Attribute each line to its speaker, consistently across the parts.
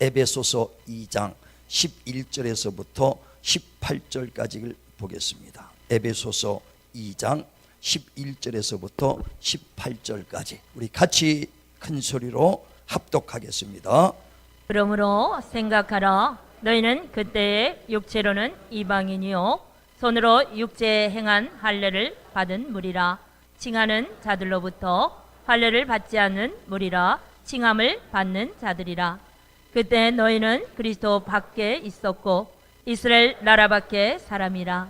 Speaker 1: 에베소서 2장 11절에서부터 18절까지를 보겠습니다. 에베소서 2장 11절에서부터 18절까지 우리 같이 큰 소리로 합독하겠습니다.
Speaker 2: 그러므로 생각하라. 너희는 그때의 육체로는 이방인이요 손으로 육체에 행한 할례를 받은 무리라. 칭하는 자들로부터 할례를 받지 않는 무리라. 칭함을 받는 자들이라. 그때 너희는 그리스도 밖에 있었고 이스라엘 나라 밖에 사람이라.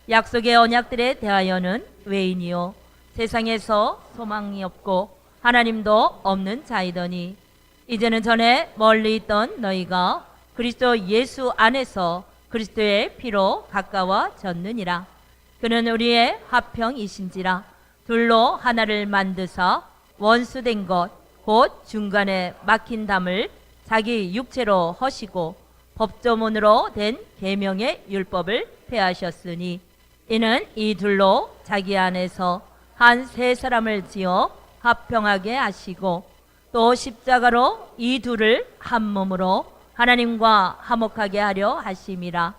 Speaker 2: 약속의 언약들에 대하여는 외인이요 세상에서 소망이 없고 하나님도 없는 자이더니 이제는 전에 멀리 있던 너희가 그리스도 예수 안에서 그리스도의 피로 가까워졌느니라. 그는 우리의 화평이신지라. 둘로 하나를 만드사 원수된 것 곧 중간에 막힌 담을 자기 육체로 허시고 법조문으로 된 계명의 율법을 폐하셨으니 이는 이 둘로 자기 안에서 한 세 사람을 지어 화평하게 하시고 또 십자가로 이 둘을 한 몸으로 하나님과 화목하게 하려 하심이라.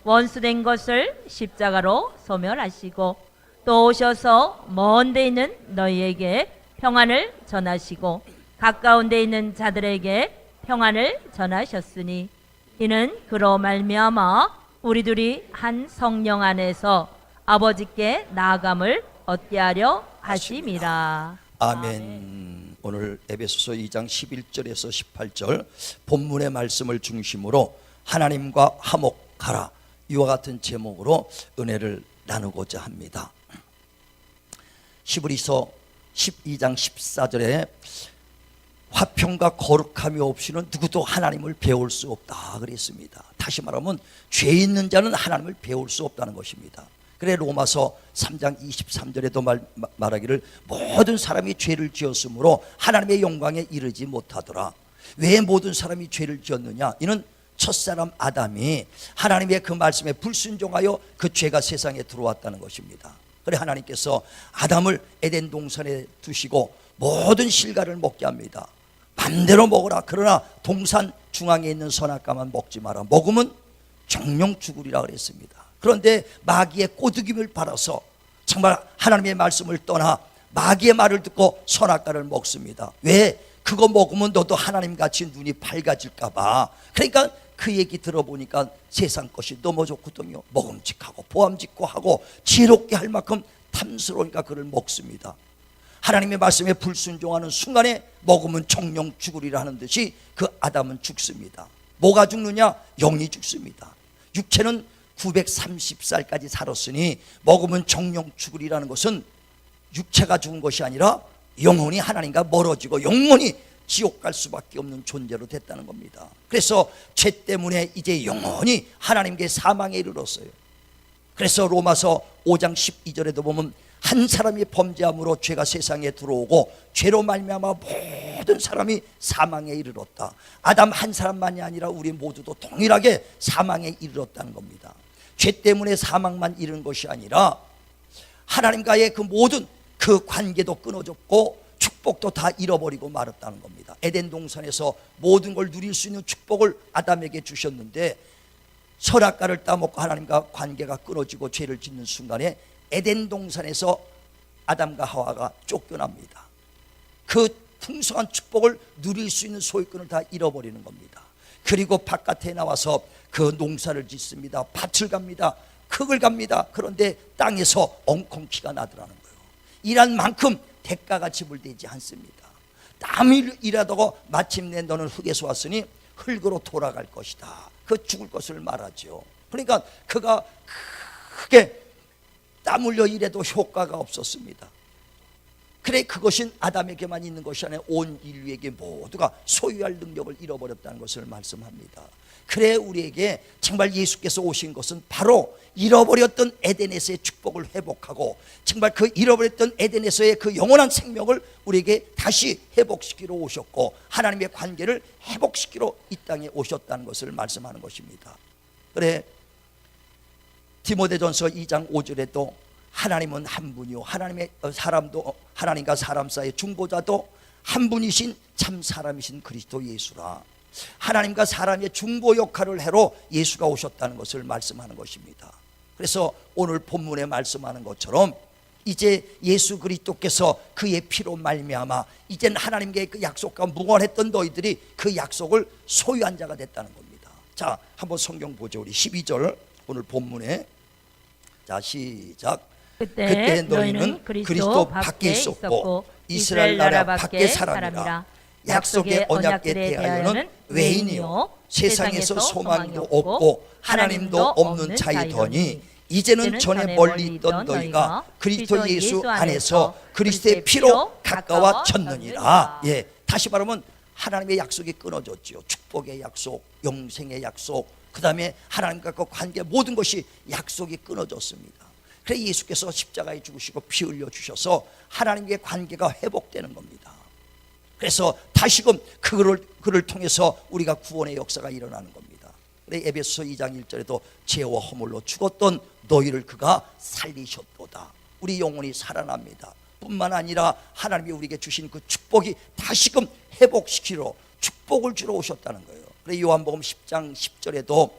Speaker 2: 원수된 것을 십자가로 소멸하시고 또 오셔서 먼 데 있는 너희에게 평안을 전하시고 가까운 데 있는 자들에게 평안을 전하셨으니 이는 그로 말미암아 우리 둘이 한 성령 안에서 아버지께 나아감을 얻게 하려 하심이라.
Speaker 1: 아멘. 오늘 에베소서 2장 11절에서 18절 본문의 말씀을 중심으로 하나님과 화목하라 이와 같은 제목으로 은혜를 나누고자 합니다. 히브리서 12장 14절에 화평과 거룩함이 없이는 누구도 하나님을 배울 수 없다 그랬습니다. 다시 말하면 죄 있는 자는 하나님을 배울 수 없다는 것입니다. 그래 로마서 3장 23절에도 말하기를 모든 사람이 죄를 지었으므로 하나님의 영광에 이르지 못하더라. 왜 모든 사람이 죄를 지었느냐? 이는 첫사람 아담이 하나님의 그 말씀에 불순종하여 그 죄가 세상에 들어왔다는 것입니다. 그래 하나님께서 아담을 에덴 동산에 두시고 모든 실과를 먹게 합니다. 맘대로 먹으라. 그러나 동산 중앙에 있는 선악과만 먹지 마라. 먹으면 정령 죽으리라 그랬습니다. 그런데 마귀의 꼬드김을 받아서 정말 하나님의 말씀을 떠나 마귀의 말을 듣고 선악과를 먹습니다. 왜? 그거 먹으면 너도 하나님같이 눈이 밝아질까 봐. 그러니까 그 얘기 들어보니까 세상 것이 너무 좋거든요. 먹음직하고 보암직고 하고 지혜롭게 할 만큼 탐스러우니까 그를 먹습니다. 하나님의 말씀에 불순종하는 순간에 먹으면 정령 죽으리라 하는 듯이 그 아담은 죽습니다. 뭐가 죽느냐? 영이 죽습니다. 육체는 930살까지 살았으니 먹으면 정령 죽으리라는 것은 육체가 죽은 것이 아니라 영혼이 하나님과 멀어지고 영원히 지옥 갈 수밖에 없는 존재로 됐다는 겁니다. 그래서 죄 때문에 이제 영원히 하나님께 사망에 이르렀어요. 그래서 로마서 5장 12절에도 보면 한 사람이 범죄함으로 죄가 세상에 들어오고 죄로 말미암아 모든 사람이 사망에 이르렀다. 아담 한 사람만이 아니라 우리 모두도 동일하게 사망에 이르렀다는 겁니다. 죄 때문에 사망만 이른 것이 아니라 하나님과의 그 모든 그 관계도 끊어졌고 축복도 다 잃어버리고 말았다는 겁니다. 에덴 동산에서 모든 걸 누릴 수 있는 축복을 아담에게 주셨는데 선악과를 따먹고 하나님과 관계가 끊어지고 죄를 짓는 순간에 에덴 동산에서 아담과 하와가 쫓겨납니다. 그 풍성한 축복을 누릴 수 있는 소유권을 다 잃어버리는 겁니다. 그리고 바깥에 나와서 그 농사를 짓습니다. 밭을 갑니다. 흙을 갑니다. 그런데 땅에서 엉겅퀴가 나더라는 거예요. 일한 만큼 대가가 지불되지 않습니다. 남을 일하다가 마침내 너는 흙에서 왔으니 흙으로 돌아갈 것이다. 그 죽을 것을 말하죠. 그러니까 그가 크게 땀 흘려 일해도 효과가 없었습니다. 그래 그것은 아담에게만 있는 것이 아니라 온 인류에게 모두가 소유할 능력을 잃어버렸다는 것을 말씀합니다. 그래 우리에게 정말 예수께서 오신 것은 바로 잃어버렸던 에덴에서의 축복을 회복하고 정말 그 잃어버렸던 에덴에서의 그 영원한 생명을 우리에게 다시 회복시키러 오셨고 하나님의 관계를 회복시키러 이 땅에 오셨다는 것을 말씀하는 것입니다. 그래 디모데전서 2장 5절에도 하나님은 한 분이요 하나님의 사람도 하나님과 사람 사이의 중보자도 한 분이신 참 사람이신 그리스도 예수라. 하나님과 사람의 중보 역할을 해로 예수가 오셨다는 것을 말씀하는 것입니다. 그래서 오늘 본문에 말씀하는 것처럼 이제 예수 그리스도께서 그의 피로 말미암아 이젠 하나님께 그 약속과 뭉언했던 너희들이 그 약속을 소유한 자가 됐다는 겁니다. 자, 한번 성경 보죠. 우리 12절 오늘 본문에. 자, 시작. 그때 너희는 그리스도 밖에 있었고 이스라엘 나라 밖에 사람이라. 약속의 언약에 대하여는 외인이요 세상에서 소망도 없고 하나님도 없는 자이더니 이제는 전에 멀리 있던 너희가 그리스도 예수 안에서 그리스도의 피로 가까워졌느니라. 예, 다시 말하면 하나님의 약속이 끊어졌죠. 축복의 약속, 영생의 약속, 그 다음에 하나님과 그 관계 모든 것이 약속이 끊어졌습니다. 그래서 예수께서 십자가에 죽으시고 피 흘려 주셔서 하나님과의 관계가 회복되는 겁니다. 그래서 다시금 그를 통해서 우리가 구원의 역사가 일어나는 겁니다. 에베소서 2장 1절에도 죄와 허물로 죽었던 너희를 그가 살리셨도다. 우리 영혼이 살아납니다. 뿐만 아니라 하나님이 우리에게 주신 그 축복이 다시금 회복시키러 축복을 주러 오셨다는 거예요. 그래서 요한복음 10장 10절에도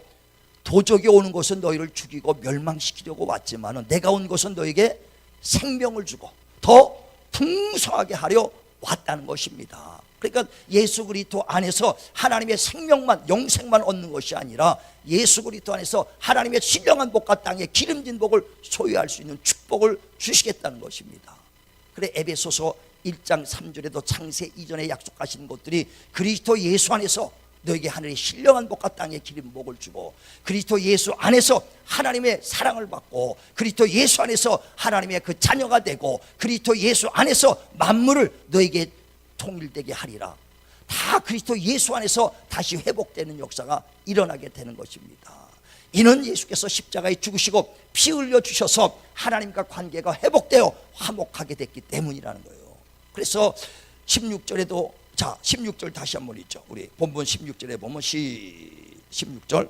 Speaker 1: 도적이 오는 것은 너희를 죽이고 멸망시키려고 왔지만 내가 온 것은 너에게 생명을 주고 더 풍성하게 하려 왔다는 것입니다. 그러니까 예수 그리스도 안에서 하나님의 생명만, 영생만 얻는 것이 아니라 예수 그리스도 안에서 하나님의 신령한 복과 땅의 기름진 복을 소유할 수 있는 축복을 주시겠다는 것입니다. 그래 에베소서 1장 3절에도 창세 이전에 약속하신 것들이 그리스도 예수 안에서 너에게 하늘의 신령한 복과 땅의 기름 복을 주고 그리스도 예수 안에서 하나님의 사랑을 받고 그리스도 예수 안에서 하나님의 그 자녀가 되고 그리스도 예수 안에서 만물을 너에게 통일되게 하리라. 다 그리스도 예수 안에서 다시 회복되는 역사가 일어나게 되는 것입니다. 이는 예수께서 십자가에 죽으시고 피 흘려 주셔서 하나님과 관계가 회복되어 화목하게 됐기 때문이라는 거예요. 그래서 16절에도 자 16절 다시 한번 읽죠. 우리 본문 16절에 보면 16절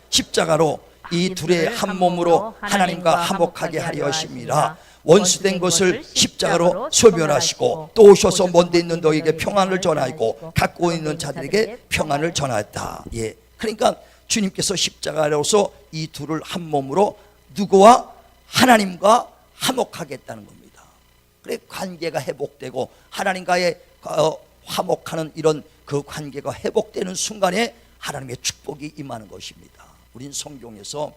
Speaker 1: 십자가로 이 둘의 한 몸으로 하나님과 화목하게 하려 하심이라. 원수된 것을 십자가로 소멸하시고 또 오셔서 먼데 있는 너에게 평안을 전하고 갖고 있는 자들에게 평안을 전하였다. 예, 그러니까 주님께서 십자가로서 이 둘을 한 몸으로 누구와 하나님과 화목하겠다는 겁니다. 그래 관계가 회복되고 하나님과의 화목하는 이런 그 관계가 회복되는 순간에 하나님의 축복이 임하는 것입니다. 우린 성경에서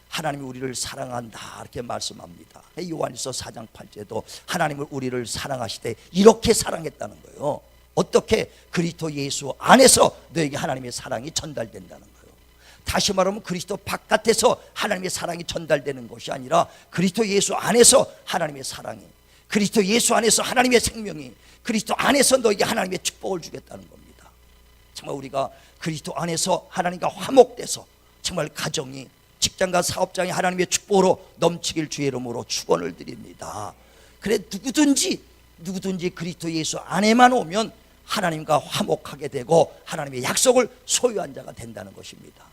Speaker 1: 하나님이 우리를 사랑한다 이렇게 말씀합니다. 요한일서 4장 8절에도 하나님을 우리를 사랑하시되 이렇게 사랑했다는 거예요. 어떻게? 그리스도 예수 안에서 너에게 하나님의 사랑이 전달된다는 거예요. 다시 말하면 그리스도 바깥에서 하나님의 사랑이 전달되는 것이 아니라 그리스도 예수 안에서 하나님의 사랑이, 그리스도 예수 안에서 하나님의 생명이, 그리스도 안에서 너에게 하나님의 축복을 주겠다는 겁니다. 정말 우리가 그리스도 안에서 하나님과 화목돼서 정말 가정이, 직장과 사업장이 하나님의 축복으로 넘치길 주의 이름으로 축원을 드립니다. 그래 누구든지 그리스도 예수 안에만 오면 하나님과 화목하게 되고 하나님의 약속을 소유한 자가 된다는 것입니다.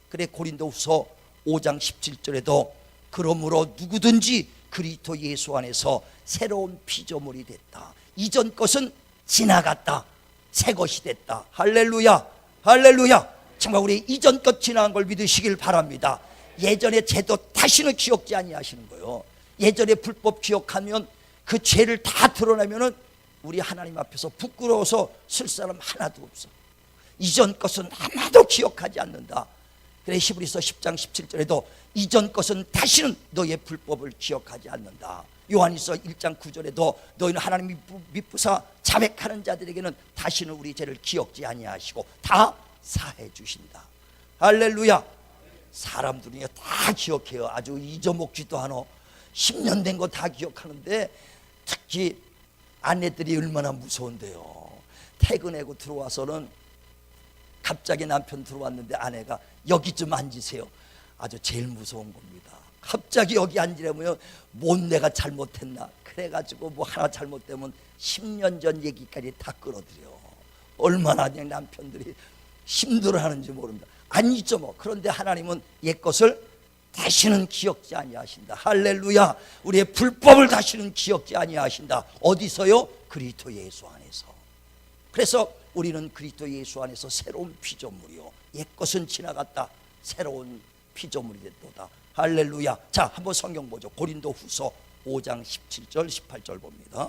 Speaker 1: 그래 고린도후서 5장 17절에도 그러므로 누구든지 그리스도 예수 안에서 새로운 피조물이 됐다. 이전 것은 지나갔다. 새 것이 됐다. 할렐루야, 할렐루야. 정말 우리 이전 것 지나간 걸 믿으시길 바랍니다. 예전의 죄도 다시는 기억지 아니하시는 거예요. 예전의 불법 기억하면 그 죄를 다 드러내면은 우리 하나님 앞에서 부끄러워서 쓸 사람 하나도 없어. 이전 것은 하나도 기억하지 않는다. 그래 히브리서 10장 17절에도 이전 것은 다시는 너의 불법을 기억하지 않는다. 요한일서 1장 9절에도 너희는 하나님이 미쁘사 자백하는 자들에게는 다시는 우리 죄를 기억지 아니하시고 다 사해 주신다. 할렐루야. 사람들이 다 기억해요. 아주 잊어먹지도 않아. 10년 된 거 다 기억하는데 특히 아내들이 얼마나 무서운데요. 퇴근하고 들어와서는 갑자기 남편 들어왔는데 아내가 여기 좀 앉으세요. 아주 제일 무서운 겁니다. 갑자기 여기 앉으려면 뭐 내가 잘못했나. 그래가지고 뭐 하나 잘못되면 10년 전 얘기까지 다 끌어들여. 얼마나 남편들이 힘들어하는지 모릅니다. 안 잊어먹어. 그런데 하나님은 옛것을 다시는 기억지 아니하신다. 할렐루야. 우리의 불법을 다시는 기억지 아니하신다. 어디서요? 그리스도 예수 안에서. 그래서 우리는 그리스도 예수 안에서 새로운 피조물이요 옛것은 지나갔다 새로운 피조물이 됐도다. 할렐루야. 자, 한번 성경 보죠. 고린도 후서 5장 17절 18절 봅니다.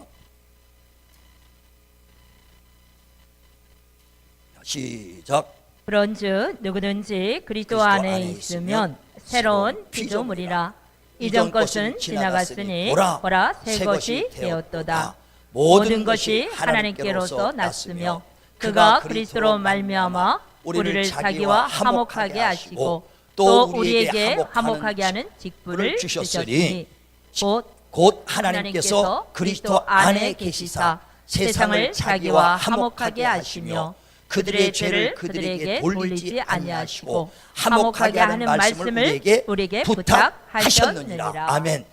Speaker 1: 시작.
Speaker 2: 그런즉 누구든지 그리스도 안에 있으면 새로운 피조물이라. 이전 것은 지나갔으니 보라 새 것이 되었도다. 모든 것이 하나님께로서 났으며 그가 그리스도로 말미암아 우리를 자기와 화목하게 하시고 또 우리에게 화목하게 하는 직분을 주셨으니
Speaker 1: 곧 하나님께서 그리스도 안에 계시사 세상을 자기와 화목하게 하시며 그들의 죄를 그들에게 돌리지 아니하시고 화목하게 하는 말씀을 우리에게 부탁하셨느니라. 아멘.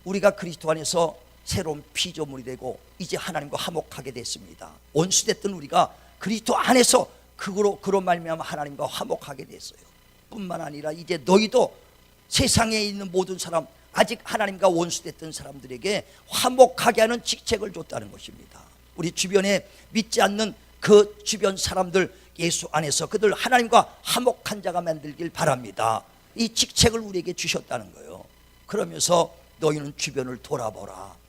Speaker 1: 우리가 그리스도 안에서 새로운 피조물이 되고 이제 하나님과 화목하게 됐습니다. 원수됐던 우리가 그리스도 안에서 그로 말미암아 하나님과 화목하게 됐어요. 뿐만 아니라 이제 너희도 세상에 있는 모든 사람, 아직 하나님과 원수됐던 사람들에게 화목하게 하는 직책을 줬다는 것입니다. 우리 주변에 믿지 않는 그 주변 사람들 예수 안에서 그들 하나님과 화목한 자가 만들길 바랍니다. 이 직책을 우리에게 주셨다는 거예요. 그러면서 너희는 주변을 돌아보라.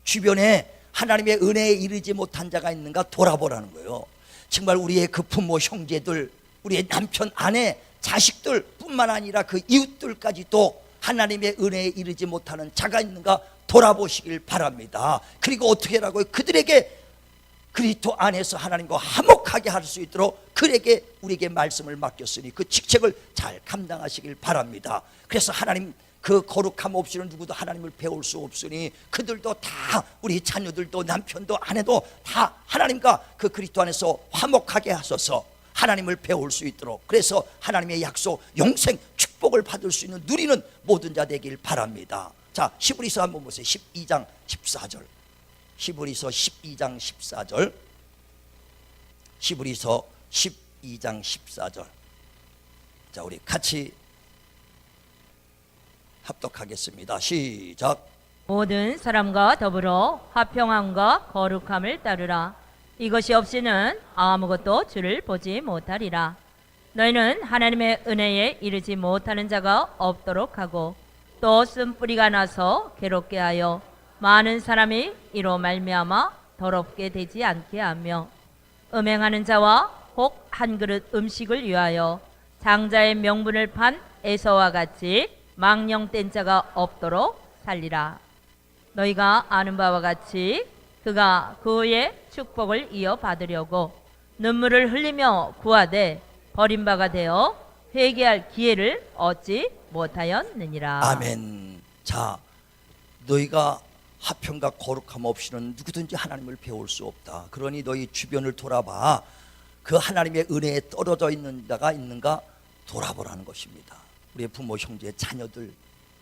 Speaker 1: 주변에 하나님의 은혜에 이르지 못한 자가 있는가 돌아보라는 거예요. 정말 우리의 그 부모 형제들, 우리의 남편 아내 자식들 뿐만 아니라 그 이웃들까지도 하나님의 은혜에 이르지 못하는 자가 있는가 돌아보시길 바랍니다. 그리고 어떻게 하라고요? 그들에게 그리스도 안에서 하나님과 화목하게 할 수 있도록 그에게 우리에게 말씀을 맡겼으니 그 직책을 잘 감당하시길 바랍니다. 그래서 하나님 그 거룩함 없이는 누구도 하나님을 배울 수 없으니 그들도 다 우리 자녀들도 남편도 아내도 다 하나님과 그 그리스도 안에서 화목하게 하셔서 하나님을 배울 수 있도록, 그래서 하나님의 약속 영생 축복을 받을 수 있는 누리는 모든 자 되길 바랍니다. 자, 히브리서 한번 보세요. 12장 14절. 히브리서 12장 14절. 히브리서 12장 14절. 자, 우리 같이 합독하겠습니다. 시작.
Speaker 2: 모든 사람과 더불어 화평함과 거룩함을 따르라. 이것이 없이는 아무것도 주를 보지 못하리라. 너희는 하나님의 은혜에 이르지 못하는 자가 없도록 하고 또 쓴뿌리가 나서 괴롭게 하여 많은 사람이 이로 말미암아 더럽게 되지 않게 하며 음행하는 자와 혹 한 그릇 음식을 위하여 장자의 명분을 판 에서와 같이 망령된 자가 없도록 살리라. 너희가 아는 바와 같이 그가 그의 축복을 이어받으려고 눈물을 흘리며 구하되 버림바가 되어 회개할 기회를 얻지 못하였느니라.
Speaker 1: 아멘. 자, 너희가 화평과 거룩함 없이는 누구든지 하나님을 배울 수 없다. 그러니 너희 주변을 돌아봐. 그 하나님의 은혜에 떨어져 있는 자가 있는가 돌아보라는 것입니다. 우리의 부모, 형제, 자녀들,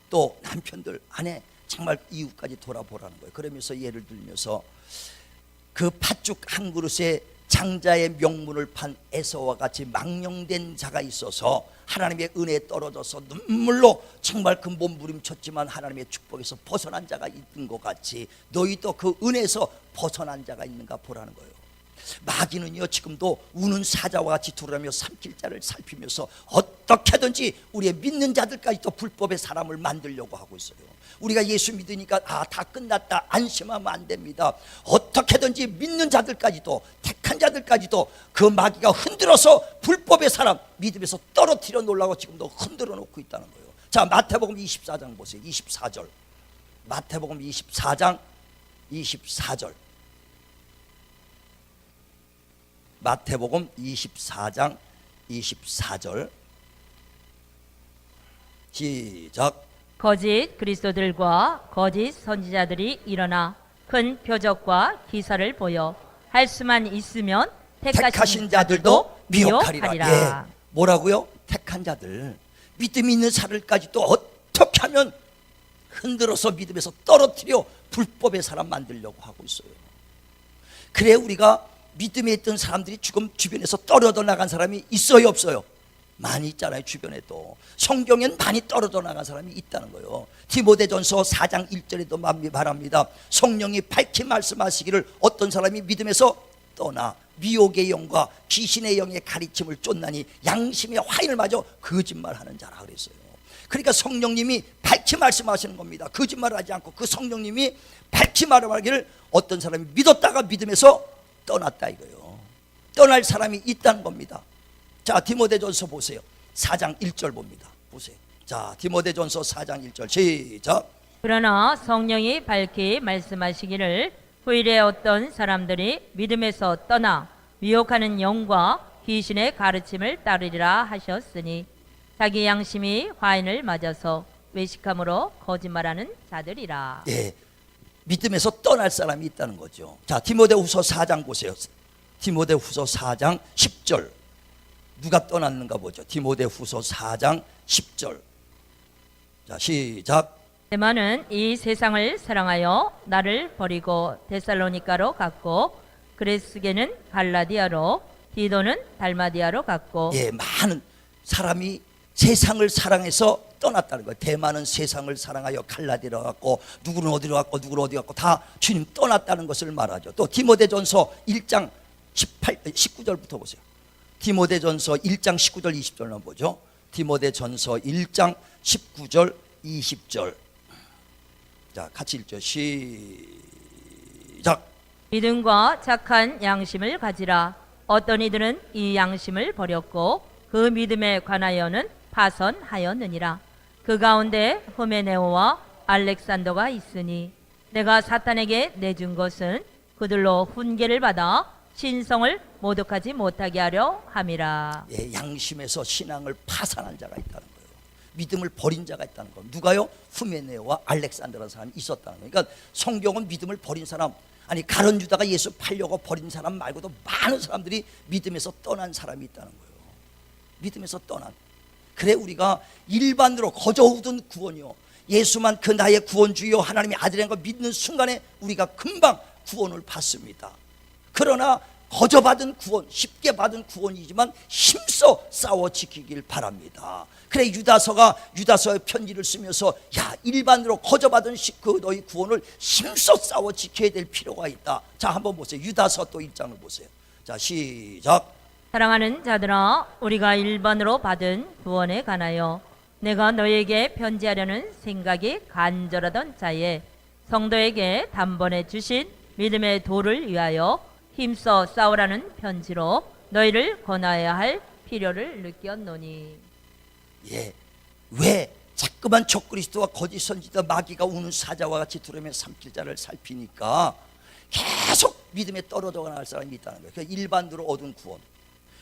Speaker 1: 또 남편들, 아내, 정말 이웃까지 돌아보라는 거예요. 그러면서 예를 들면서 그 팥죽 한 그릇에 장자의 명분을 판 에서와 같이 망령된 자가 있어서 하나님의 은혜에 떨어져서 눈물로 정말 그 몸부림쳤지만 하나님의 축복에서 벗어난 자가 있는 것 같이 너희도 그 은혜에서 벗어난 자가 있는가 보라는 거예요. 마귀는요 지금도 우는 사자와 같이 두루다니며 삼킬 자를 살피면서 어떻게든지 우리의 믿는 자들까지도 불법의 사람을 만들려고 하고 있어요. 우리가 예수 믿으니까 다 끝났다 안심하면 안 됩니다. 어떻게든지 믿는 자들까지도 택한 자들까지도 그 마귀가 흔들어서 불법의 사람 믿음에서 떨어뜨려 놓으려고 지금도 흔들어 놓고 있다는 거예요. 자, 마태복음 24장 보세요. 24절. 마태복음 24장 24절. 마태복음 24장 24절. 시작.
Speaker 2: 거짓 그리스도들과 거짓 선지자들이 일어나 큰 표적과 기사를 보여 할 수만 있으면 택하신 자들도 미혹하리라.
Speaker 1: 예. 뭐라고요? 택한 자들, 믿음이 있는 사람까지도 어떻게 하면 흔들어서 믿음에서 떨어뜨려 불법의 사람 만들려고 하고 있어요. 그래 우리가 믿음에 있던 사람들이 지금 주변에서 떨어져 나간 사람이 있어요 없어요? 많이 있잖아요. 주변에도 성경엔 많이 떨어져 나간 사람이 있다는 거예요. 디모데전서 4장 1절에도 말합니다. 성령이 밝히 말씀하시기를 어떤 사람이 믿음에서 떠나 미혹의 영과 귀신의 영의 가르침을 쫓나니 양심의 화인을 마저 거짓말하는 자라 그랬어요. 그러니까 성령님이 밝히 말씀하시는 겁니다. 거짓말을 하지 않고 그 성령님이 밝히 말하기를 어떤 사람이 믿었다가 믿음에서 떠났다 이거예요. 떠날 사람이 있다는 겁니다. 자, 디모데전서 보세요. 4장 1절 봅니다. 보세요. 자, 디모데전서 4장 1절 시작.
Speaker 2: 그러나 성령이 밝히 말씀하시기를 후일에 어떤 사람들이 믿음에서 떠나 미혹하는 영과 귀신의 가르침을 따르리라 하셨으니 자기 양심이 화인을 맞아서 외식함으로 거짓말하는 자들이라.
Speaker 1: 예, 믿음에서 떠날 사람이 있다는 거죠. 자, 디모데후서 4장 보세요. 디모데후서 4장 10절. 누가 떠났는가 보죠. 디모데후서 4장 10절. 자, 시작.
Speaker 2: 데마는 이 세상을 사랑하여 나를 버리고 데살로니가로 갔고 그레스게는 갈라디아로 디도는 달마디아로 갔고.
Speaker 1: 예, 많은 사람이 세상을 사랑해서 떠났다는 거예요. 대만은 세상을 사랑하여 갈라디아로 갔고 누구는 어디로 갔고 누구는 어디 갔고 다 주님 떠났다는 것을 말하죠. 또 디모데전서 1장 19절부터 보세요. 디모데전서 1장 19절 20절만 보죠. 디모데전서 1장 19절 20절. 자, 같이 읽죠. 시작.
Speaker 2: 믿음과 착한 양심을 가지라. 어떤 이들은 이 양심을 버렸고 그 믿음에 관하여는 파선하였느니라. 그 가운데 후메네오와 알렉산더가 있으니 내가 사탄에게 내준 것은 그들로 훈계를 받아 신성을 모독하지 못하게 하려 함이라.
Speaker 1: 예, 양심에서 신앙을 파산한 자가 있다는 거예요. 믿음을 버린 자가 있다는 거예요. 누가요? 후메네오와 알렉산더라는 사람이 있었다는 거예요. 그러니까 성경은 믿음을 버린 사람, 아니 가룟 유다가 예수 팔려고 버린 사람 말고도 많은 사람들이 믿음에서 떠난 사람이 있다는 거예요. 믿음에서 떠난. 그래 우리가 일반으로 거저 얻은 구원이요, 예수만 그 나의 구원주요 하나님의 아들인 걸 믿는 순간에 우리가 금방 구원을 받습니다. 그러나 거저 받은 구원, 쉽게 받은 구원이지만 힘써 싸워 지키길 바랍니다. 그래 유다서의 편지를 쓰면서 야, 일반으로 거저 받은 그 너희 구원을 힘써 싸워 지켜야 될 필요가 있다. 자, 한번 보세요. 유다서 또 1장을 보세요. 자, 시작.
Speaker 2: 사랑하는 자들아, 우리가 일반으로 받은 구원에 관하여 내가 너에게 편지하려는 생각이 간절하던 자에 성도에게 단번에 주신 믿음의 도를 위하여 힘써 싸우라는 편지로 너희를 권하여야 할 필요를 느꼈노니.
Speaker 1: 예, 왜 자꾸만 적그리스도와 거짓 선지자 마귀가 우는 사자와 같이 두려움에 삼킬 자를 살피니까 계속 믿음에 떨어져 나갈 사람이 있다는 거예요. 그러니까 일반으로 얻은 구원,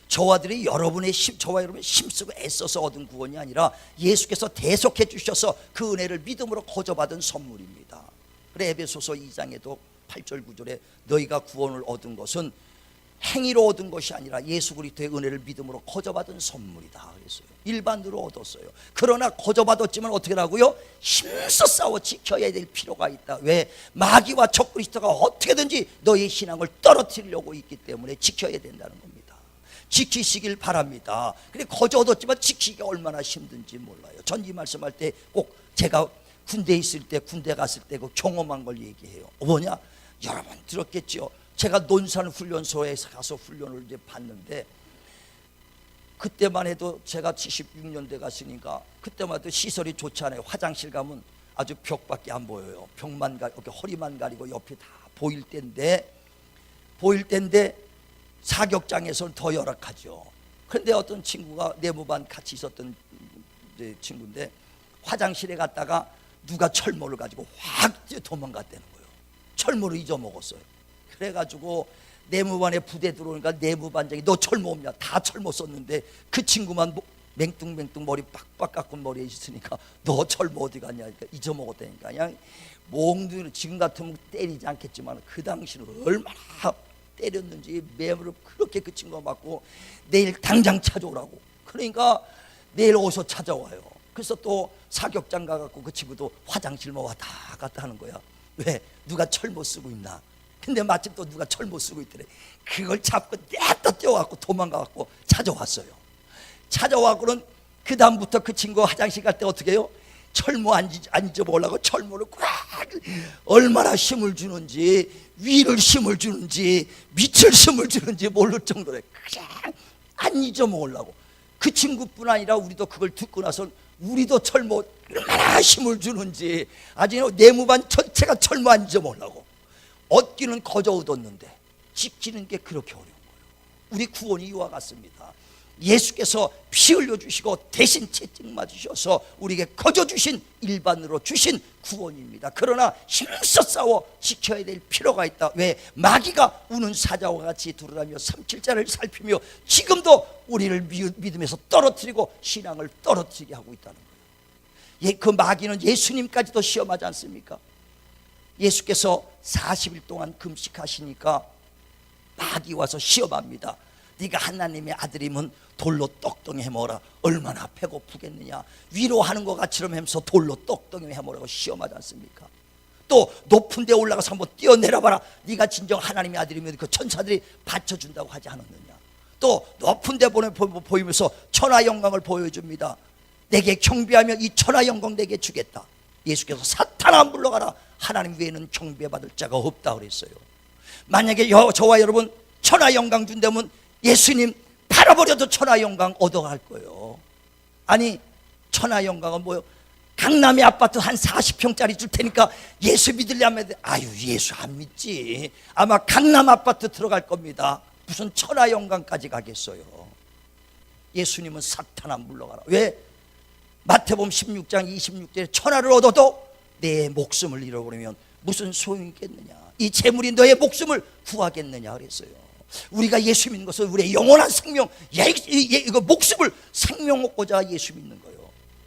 Speaker 1: 저와 여러분의 힘쓰고 애써서 얻은 구원이 아니라 예수께서 대속해 주셔서 그 은혜를 믿음으로 거저받은 선물입니다. 그래 에베소서 2장에도 8절 9절에 너희가 구원을 얻은 것은 행위로 얻은 것이 아니라 예수 그리스도의 은혜를 믿음으로 거저받은 선물이다 그랬어요. 일반으로 얻었어요. 그러나 거저받았지만 어떻게 하라고요? 힘써 싸워 지켜야 될 필요가 있다. 왜? 마귀와 적그리스도가 어떻게든지 너희 신앙을 떨어뜨리려고 있기 때문에 지켜야 된다는 겁니다. 지키시길 바랍니다. 그래 거저 얻었지만 지키기가 얼마나 힘든지 몰라요. 전 이 말씀할 때 꼭 제가 군대에 있을 때, 군대 갔을 때 그 경험한 걸 얘기해요. 뭐냐? 여러분 들었겠죠. 제가 논산훈련소에 가서 훈련을 이제 받는데 그때만 해도 제가 76년대 갔으니까 그때만 해도 시설이 좋지 않아요. 화장실 가면 아주 벽밖에 안 보여요. 벽만 이렇게 허리만 가리고 옆에 다 보일 때인데 사격장에서는 더 열악하죠. 그런데 어떤 친구가 내무반 같이 있었던 친구인데 화장실에 갔다가 누가 철모를 가지고 확 도망갔다는 거예요. 철모를 잊어먹었어요. 그래가지고 내무반에 부대 들어오니까 내무반장이 너 철모 없냐? 다 철모 썼는데 그 친구만 맹뚱맹뚱 머리 빡빡 깎은 머리에 있으니까 너 철모 어디 갔냐? 그러니까 잊어먹었다니까. 그냥 몽둥이를 지금 같으면 때리지 않겠지만 그 당시는 얼마나 때렸는지 매무를 그렇게 그 친구가 맞고 내일 당장 찾아오라고. 그러니까 내일 어디서 찾아와요. 그래서 또 사격장 가갖고 그 친구도 화장실 뭐 왔다 갔다 하는 거야. 왜? 누가 철모 쓰고 있나? 근데 마침 또 누가 철모 쓰고 있더래. 그걸 잡고 냅다 뛰어갖고 도망가갖고 찾아왔어요. 찾아와고는 그 다음부터 그 친구 화장실 갈 때 어떻게 해요? 철모 안 잊어보려고 철모를 꽉 얼마나 힘을 주는지, 위를 힘을 주는지, 밑을 힘을 주는지 모를 정도로 그냥 안 잊어먹으려고. 그 친구뿐 아니라 우리도 그걸 듣고 나서 우리도 철모 얼마나 힘을 주는지 아주 내무반 전체가 철모 안 잊어먹으려고. 얻기는 거저 얻었는데 지키는 게 그렇게 어려운 거예요. 우리 구원이 이와 같습니다. 예수께서 피 흘려주시고 대신 채찍 맞으셔서 우리에게 거저 주신, 일반으로 주신 구원입니다. 그러나 힘써 싸워 지켜야 될 필요가 있다. 왜? 마귀가 우는 사자와 같이 두루다니며 삼킬자를 살피며 지금도 우리를 믿음에서 떨어뜨리고 신앙을 떨어뜨리게 하고 있다는 거예요. 그 마귀는 예수님까지도 시험하지 않습니까? 예수께서 40일 동안 금식하시니까 마귀 와서 시험합니다. 네가 하나님의 아들이면 돌로 떡덩이 해먹어라. 얼마나 배고프겠느냐. 위로하는 것 같이럼 하면서 돌로 떡덩이 해먹으라고 시험하지 않습니까? 또 높은 데 올라가서 한번 뛰어내려봐라. 네가 진정 하나님의 아들이면 그 천사들이 받쳐준다고 하지 않았느냐. 또 높은 데 보이면서 천하 영광을 보여줍니다. 내게 경배하며 이 천하 영광 내게 주겠다. 예수께서 사탄아 물러가라. 하나님 외에는 경배받을 자가 없다 그랬어요. 만약에 저와 여러분 천하 영광 준다면 예수님 팔아버려도 천하 영광 얻어갈 거예요. 아니, 천하 영광은 뭐요? 강남의 아파트 한 40평짜리 줄 테니까 예수 믿으려면, 아유 예수 안 믿지. 아마 강남 아파트 들어갈 겁니다. 무슨 천하 영광까지 가겠어요. 예수님은 사탄아 물러가라. 왜? 마태복음 16장 26절에 천하를 얻어도 내 목숨을 잃어버리면 무슨 소용이 있겠느냐. 이 재물이 너의 목숨을 구하겠느냐 그랬어요. 우리가 예수 믿는 것은 우리의 영원한 생명, 이거 목숨을 생명 얻고자 예수 믿는 거예요.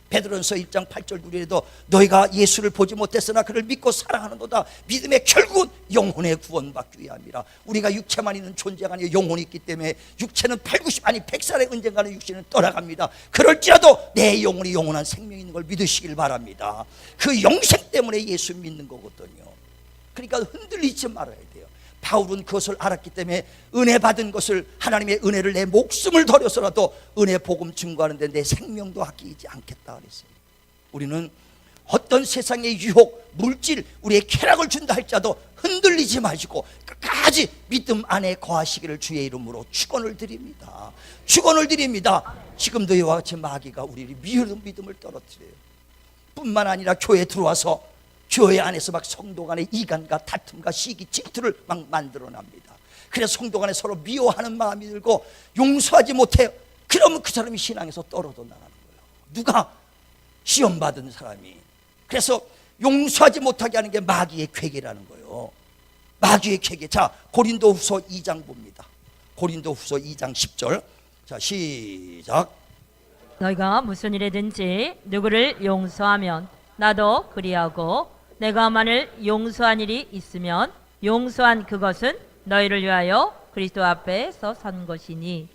Speaker 1: 베드로전서 1장 8절 9절에도 너희가 예수를 보지 못했으나 그를 믿고 사랑하는도다. 믿음의 결국은 영혼의 구원받기 위함이라. 우리가 육체만 있는 존재가 아니라 영혼이 있기 때문에 육체는 80, 아니 100살의 언젠가는 육체는 떠나갑니다. 그럴지라도 내 영혼이 영원한 생명이 있는 걸 믿으시길 바랍니다. 그 영생 때문에 예수 믿는 거거든요. 그러니까 흔들리지 말아야 돼요. 바울은 그것을 알았기 때문에 은혜 받은 것을, 하나님의 은혜를 내 목숨을 버려서라도 은혜 복음 증거하는데 내 생명도 아끼지 않겠다 그랬어요. 우리는 어떤 세상의 유혹, 물질, 우리의 쾌락을 준다 할지라도 흔들리지 마시고 끝까지 믿음 안에 거하시기를 주의 이름으로 축원을 드립니다. 축원을 드립니다. 지금도 이와 같이 마귀가 우리를 믿음을 떨어뜨려요. 뿐만 아니라 교회에 들어와서 교회 안에서 막 성도 간의 이간과 다툼과 시기 질투를 막 만들어납니다. 그래서 성도 간에 서로 미워하는 마음이 들고 용서하지 못해요. 그러면 그 사람이 신앙에서 떨어져 나가는 거예요. 누가? 시험받은 사람이. 그래서 용서하지 못하게 하는 게 마귀의 괴계라는 거예요. 마귀의 괴계. 자, 고린도후서 2장 봅니다. 고린도후서 2장 10절. 자, 시작.
Speaker 2: 너희가 무슨 일이든지 누구를 용서하면 나도 그리하고 내가 만일 용서한 일이 있으면 용서한 그것은 너희를 위하여 그리스도 앞에서 선 것이니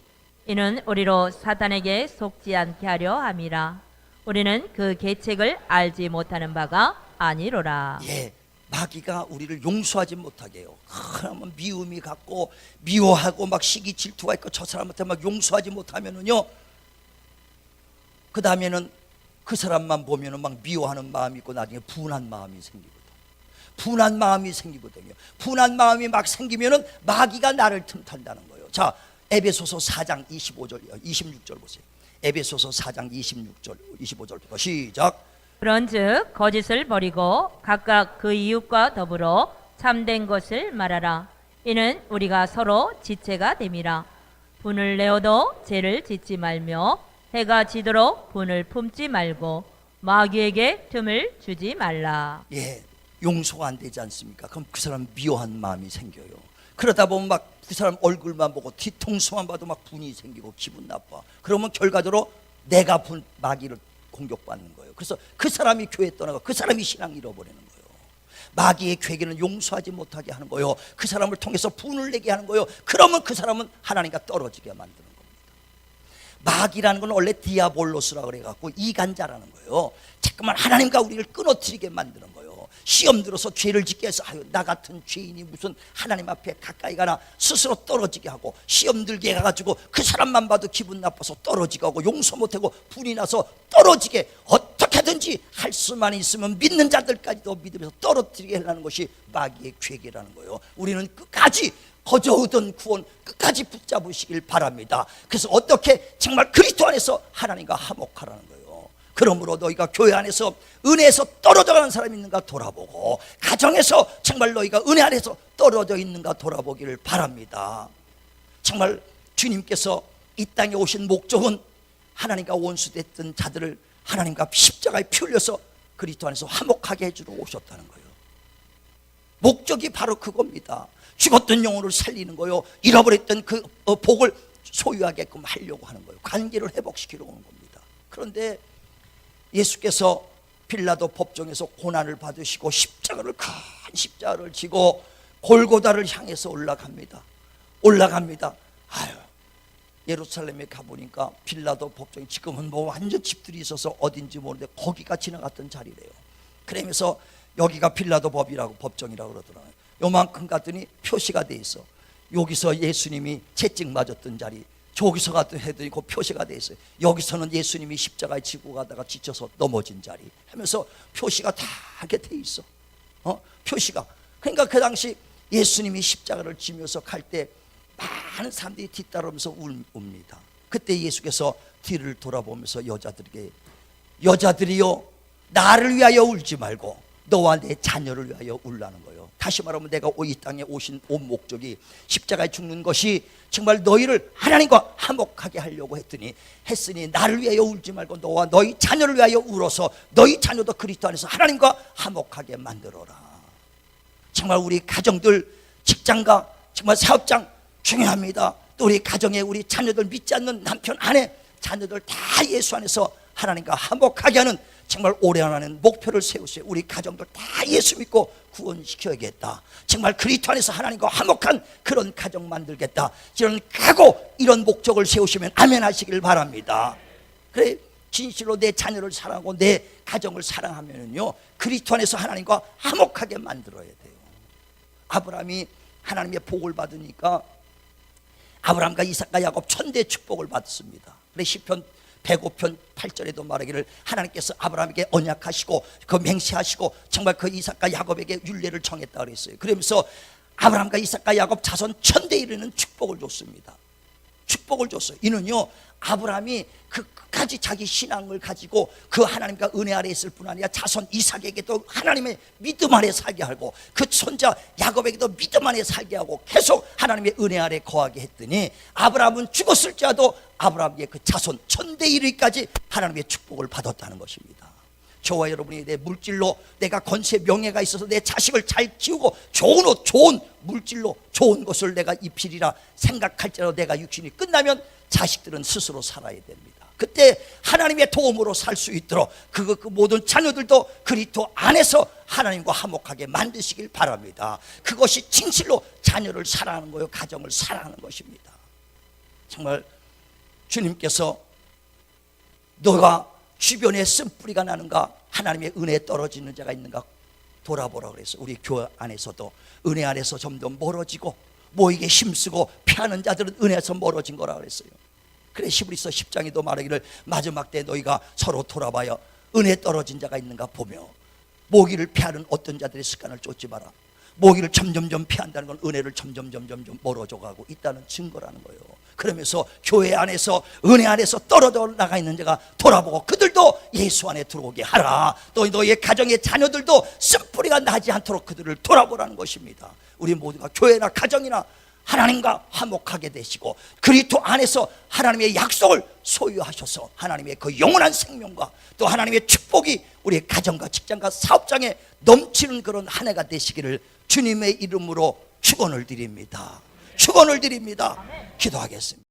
Speaker 2: 이는 우리로 사탄에게 속지 않게 하려 함이라. 우리는 그 계책을 알지 못하는 바가 아니로라.
Speaker 1: 예, 마귀가 우리를 용서하지 못하게 해요. 그러면 미움이 갖고 미워하고 막 시기 질투가 있고 저 사람한테 막 용서하지 못하면은요, 그 다음에는 그 사람만 보면은 막 미워하는 마음이 있고 나중에 분한 마음이 생기거든. 분한 마음이 생기거든요. 분한 마음이 막 생기면은 마귀가 나를 틈탄다는 거예요. 자, 에베소서 4장 25절이요. 26절 보세요. 에베소서 4장 25절부터 시작.
Speaker 2: 그런즉 거짓을 버리고 각각 그 이웃과 더불어 참된 것을 말하라. 이는 우리가 서로 지체가 됨이라. 분을 내어도 죄를 짓지 말며 해가 지도록 분을 품지 말고 마귀에게 틈을 주지 말라.
Speaker 1: 예, 용서가 안 되지 않습니까? 그럼 그 사람 미워한 마음이 생겨요. 그러다 보면 막 그 사람 얼굴만 보고 뒤통수만 봐도 막 분이 생기고 기분 나빠. 그러면 결과적으로 내가 마귀를 공격받는 거예요. 그래서 그 사람이 교회 떠나고 그 사람이 신앙 잃어버리는 거예요. 마귀의 괴계는 용서하지 못하게 하는 거예요. 그 사람을 통해서 분을 내게 하는 거예요. 그러면 그 사람은 하나님과 떨어지게 만드는 겁니다. 마귀라는 건 원래 디아볼로스라 그래갖고 이간자라는 거예요. 자꾸만 하나님과 우리를 끊어뜨리게 만드는 거예요. 시험 들어서 죄를 짓게 해서 아유 나 같은 죄인이 무슨 하나님 앞에 가까이 가나 스스로 떨어지게 하고, 시험 들게 해가지고 그 사람만 봐도 기분 나빠서 떨어지게 하고, 용서 못하고 분이 나서 떨어지게, 어떻게든 뭐든지 할 수만 있으면 믿는 자들까지도 믿음에서 떨어뜨리게 하려는 것이 마귀의 계획이라는 거예요. 우리는 끝까지 거저 얻은 구원 끝까지 붙잡으시길 바랍니다. 그래서 어떻게 정말 그리스도 안에서 하나님과 화목하라는 거예요. 그러므로 너희가 교회 안에서 은혜에서 떨어져가는 사람이 있는가 돌아보고, 가정에서 정말 너희가 은혜 안에서 떨어져 있는가 돌아보기를 바랍니다. 정말 주님께서 이 땅에 오신 목적은 하나님과 원수됐던 자들을 하나님과 십자가에 피 흘려서 그리스도 안에서 화목하게 해주러 오셨다는 거예요. 목적이 바로 그겁니다. 죽었던 영혼을 살리는 거요, 잃어버렸던 그 복을 소유하게끔 하려고 하는 거예요. 관계를 회복시키려고 하는 겁니다. 그런데 예수께서 빌라도 법정에서 고난을 받으시고 십자가를, 큰 십자가를 지고 골고다를 향해서 올라갑니다. 아유, 예루살렘에 가보니까 빌라도 법정이 지금은 뭐 완전 집들이 있어서 어딘지 모르는데 거기가 지나갔던 자리래요. 그러면서 여기가 빌라도 법정이라고 그러더라고요. 요만큼 갔더니 표시가 돼 있어. 여기서 예수님이 채찍 맞았던 자리, 저기서 갔더니 해더니 그 표시가 돼 있어요. 여기서는 예수님이 십자가에 지고 가다가 지쳐서 넘어진 자리 하면서 표시가 다 이렇게 돼 있어. 표시가. 그러니까 그 당시 예수님이 십자가를 지면서 갈 때 많은 사람들이 뒤따르면서 웁니다. 그때 예수께서 뒤를 돌아보면서 여자들이여 나를 위하여 울지 말고 너와 내 자녀를 위하여 울라는 거예요. 다시 말하면 내가 이 땅에 오신 온 목적이 십자가에 죽는 것이 정말 너희를 하나님과 화목하게 하려고 했으니 나를 위하여 울지 말고 너와 너희 자녀를 위하여 울어서 너희 자녀도 그리스도 안에서 하나님과 화목하게 만들어라. 정말 우리 가정들, 직장가, 정말 사업장 중요합니다. 또 우리 가정에 우리 자녀들, 믿지 않는 남편, 아내, 자녀들 다 예수 안에서 하나님과 화목하게 하는 정말 오래하는 목표를 세우세요. 우리 가정들 다 예수 믿고 구원시켜야겠다. 정말 그리스도 안에서 하나님과 화목한 그런 가정 만들겠다. 이런 각오, 이런 목적을 세우시면 아멘 하시길 바랍니다. 그래, 진실로 내 자녀를 사랑하고 내 가정을 사랑하면요, 그리스도 안에서 하나님과 화목하게 만들어야 돼요. 아브라함이 하나님의 복을 받으니까 아브라함과 이삭과 야곱 천대 축복을 받습니다. 그래, 시편 105편 8절에도 말하기를 하나님께서 아브라함에게 언약하시고 그 맹세하시고 정말 그 이삭과 야곱에게 율례를 정했다 그랬어요. 그러면서 아브라함과 이삭과 야곱 자손 천대에 이르는 축복을 줬습니다. 축복을 줬어요. 이는요, 아브라함이 끝까지 자기 신앙을 가지고 그 하나님과 은혜 아래 있을 뿐 아니라 자손 이삭에게도 하나님의 믿음 아래 살게 하고 그 손자 야곱에게도 믿음 안에 살게 하고 계속 하나님의 은혜 아래 거하게 했더니 아브라함은 죽었을지라도 아브라함의 그 자손 천대 이르기까지 하나님의 축복을 받았다는 것입니다. 저와 여러분이 내 물질로 내가 권세 명예가 있어서 내 자식을 잘 키우고 좋은 옷, 좋은 물질로 좋은 것을 내가 입히리라 생각할지라도 내가 육신이 끝나면 자식들은 스스로 살아야 됩니다. 그때 하나님의 도움으로 살 수 있도록 그 모든 자녀들도 그리스도 안에서 하나님과 화목하게 만드시길 바랍니다. 그것이 진실로 자녀를 사랑하는 거요, 가정을 사랑하는 것입니다. 정말 주님께서 너가 주변에 쓴뿌리가 나는가, 하나님의 은혜에 떨어지는 자가 있는가 돌아보라 그랬어요. 우리 교회 안에서도 은혜 안에서 점점 멀어지고 모이게 힘쓰고 피하는 자들은 은혜에서 멀어진 거라 그랬어요. 그래, 히브리서 10장에도 말하기를 마지막 때 너희가 서로 돌아봐요 은혜 떨어진 자가 있는가 보며, 모기를 피하는 어떤 자들의 습관을 쫓지 마라. 모기를 점점점 피한다는 건 은혜를 점점 멀어져가고 있다는 증거라는 거예요. 그러면서 교회 안에서 은혜 안에서 떨어져 나가 있는 자가 돌아보고 그들도 예수 안에 들어오게 하라. 또 너희의 가정의 자녀들도 쓴뿌리가 나지 않도록 그들을 돌아보라는 것입니다. 우리 모두가 교회나 가정이나 하나님과 화목하게 되시고 그리스도 안에서 하나님의 약속을 소유하셔서 하나님의 그 영원한 생명과 또 하나님의 축복이 우리의 가정과 직장과 사업장에 넘치는 그런 한 해가 되시기를 주님의 이름으로 축원을 드립니다. 축원을 드립니다. 기도하겠습니다.